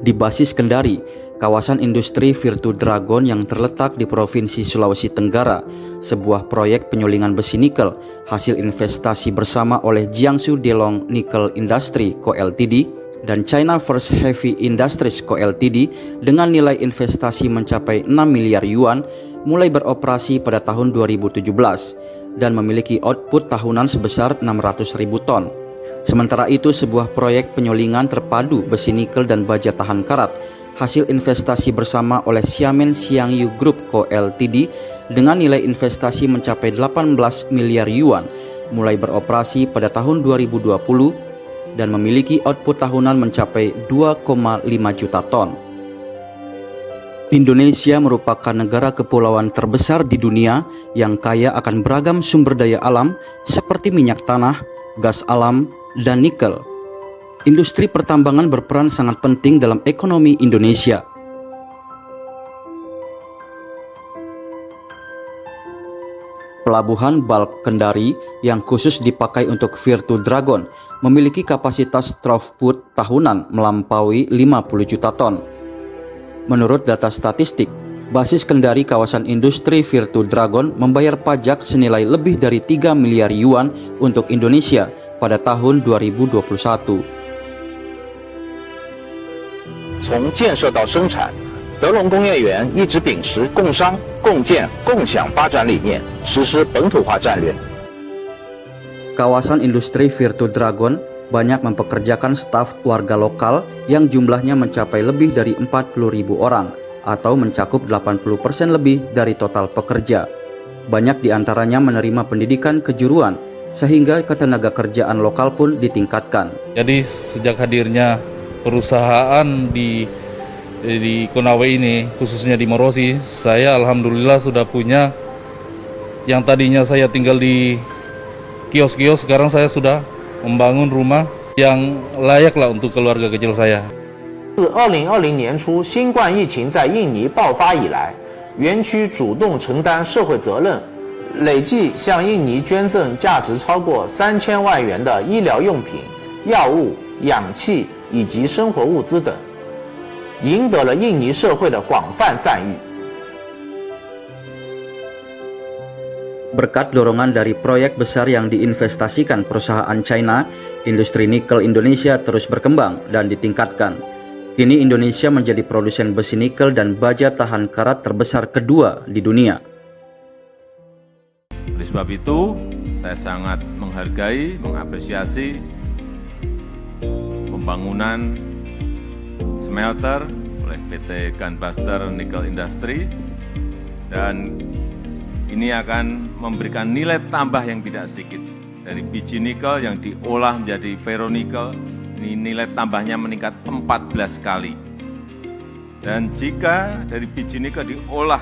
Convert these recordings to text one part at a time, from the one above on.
Di basis Kendari, kawasan industri Virtu Dragon yang terletak di Provinsi Sulawesi Tenggara, sebuah proyek penyulingan besi nikel hasil investasi bersama oleh Jiangsu Delong Nickel Industry Co Ltd dan China First Heavy Industries Co Ltd dengan nilai investasi mencapai 6 miliar yuan mulai beroperasi pada tahun 2017 dan memiliki output tahunan sebesar 600.000 ton. Sementara itu, sebuah proyek penyulingan terpadu besi nikel dan baja tahan karat hasil investasi bersama oleh Xiamen Xiangyu Group Co Ltd dengan nilai investasi mencapai 18 miliar yuan mulai beroperasi pada tahun 2020 dan memiliki output tahunan mencapai 2,5 juta ton. Indonesia merupakan negara kepulauan terbesar di dunia yang kaya akan beragam sumber daya alam seperti minyak tanah, gas alam, dan nikel. Industri pertambangan berperan sangat penting dalam ekonomi Indonesia. Pelabuhan Bulk Kendari yang khusus dipakai untuk Virtu Dragon memiliki kapasitas throughput tahunan melampaui 50 juta ton. Menurut data statistik, basis Kendari kawasan industri Virtu Dragon membayar pajak senilai lebih dari 3 miliar yuan untuk Indonesia pada tahun 2021. 从建设到生产，德隆工业园一直秉持共商、共建、共享发展理念，实施本土化战略。 Kawasan industri Virtu Dragon banyak mempekerjakan staf warga lokal yang jumlahnya mencapai lebih dari 40.000 orang atau mencakup 80% lebih dari total pekerja. Banyak diantaranya menerima pendidikan kejuruan sehingga ketenaga kerjaan lokal pun ditingkatkan. Jadi sejak hadirnya perusahaan di Konawe ini, khususnya di Morosi, saya alhamdulillah sudah punya, yang tadinya saya tinggal di kios-kios, sekarang saya sudah membangun rumah yang layak lah untuk keluarga kecil saya. 自2020年初新冠疫情在印尼爆发以来，园区主动承担社会责任，累计向印尼捐赠价值超过3000万元的医疗用品、药物、氧气以及生活物资等，赢得了印尼社会的广泛赞誉。 Berkat dorongan dari proyek besar yang diinvestasikan perusahaan China, industri nikel Indonesia terus berkembang dan ditingkatkan. Kini Indonesia menjadi produsen besi nikel dan baja tahan karat terbesar kedua di dunia. Oleh sebab itu, saya sangat menghargai, mengapresiasi pembangunan smelter oleh PT Gunbuster Nickel Industry, dan ini akan memberikan nilai tambah yang tidak sedikit. Dari biji nikel yang diolah menjadi ferronikel, ini nilai tambahnya meningkat 14 kali. Dan jika dari biji nikel diolah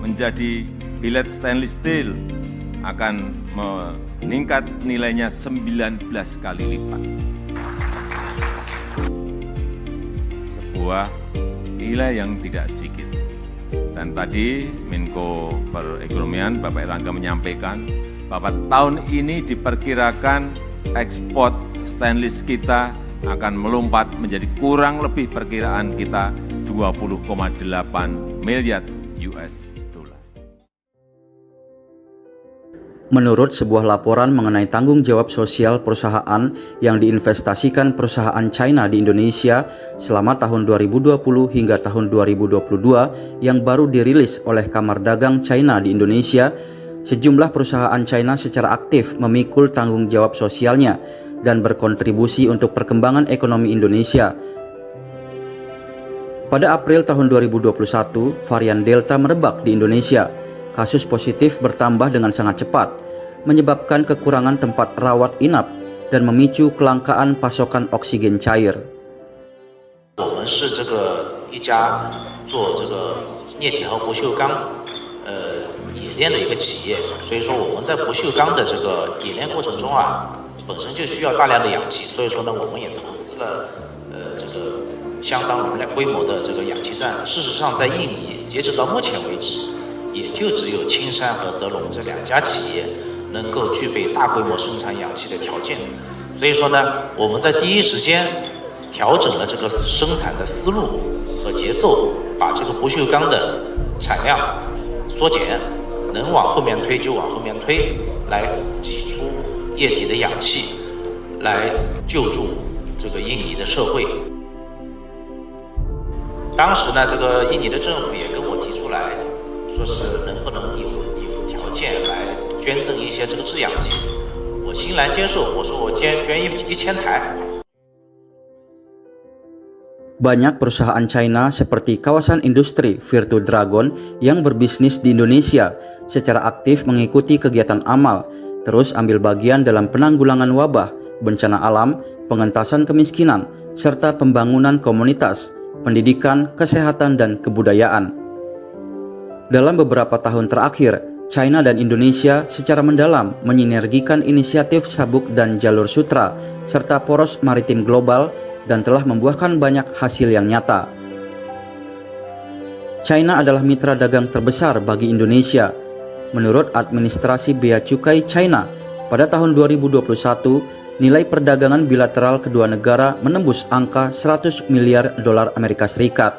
menjadi billet stainless steel, akan meningkat nilainya 19 kali lipat. Sebuah nilai yang tidak sedikit. Dan tadi Menko Perekonomian Bapak Erlangga menyampaikan bahwa tahun ini diperkirakan ekspor stainless kita akan melompat menjadi kurang lebih perkiraan kita 20,8 miliar US dollar. Menurut sebuah laporan mengenai tanggung jawab sosial perusahaan yang diinvestasikan perusahaan China di Indonesia selama tahun 2020 hingga tahun 2022 yang baru dirilis oleh Kamar Dagang China di Indonesia, sejumlah perusahaan China secara aktif memikul tanggung jawab sosialnya dan berkontribusi untuk perkembangan ekonomi Indonesia. Pada April tahun 2021, varian Delta merebak di Indonesia. Kasus positif bertambah dengan sangat cepat, menyebabkan kekurangan tempat rawat inap dan memicu kelangkaan pasokan oksigen cair. 我们是这个一家做这个镍铁和不锈钢冶炼的一个企业，所以说我们在不锈钢的这个冶炼过程中啊，本身就需要大量的氧气，所以说呢，我们也投资了这个相当容量规模的这个氧气站。事实上，在印尼，截止到目前为止，也就只有青山和德隆这两家企业能够具备大规模生产氧气的条件。所以说呢，我们在第一时间调整了这个生产的思路和节奏，把这个不锈钢的产量缩减，能往后面推就往后面推，来挤出液体的氧气，来救助这个印尼的社会。当时呢，这个印尼的政府也跟我提出来，说是能不能有条件来捐赠一些这个制氧机，我欣然接受，我说我捐1000台。 Banyak perusahaan China seperti kawasan industri Virtu Dragon yang berbisnis di Indonesia secara aktif mengikuti kegiatan amal, terus ambil bagian dalam penanggulangan wabah, bencana alam, pengentasan kemiskinan, serta pembangunan komunitas, pendidikan, kesehatan, dan kebudayaan. Dalam beberapa tahun terakhir, China dan Indonesia secara mendalam menyinergikan inisiatif Sabuk dan Jalur Sutra serta poros maritim global dan telah membuahkan banyak hasil yang nyata. China adalah mitra dagang terbesar bagi Indonesia. Menurut administrasi bea cukai China, pada tahun 2021, nilai perdagangan bilateral kedua negara menembus angka 100 miliar dolar Amerika Serikat.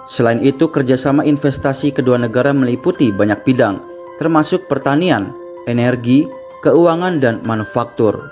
Selain itu, kerjasama investasi kedua negara meliputi banyak bidang, termasuk pertanian, energi, keuangan, dan manufaktur.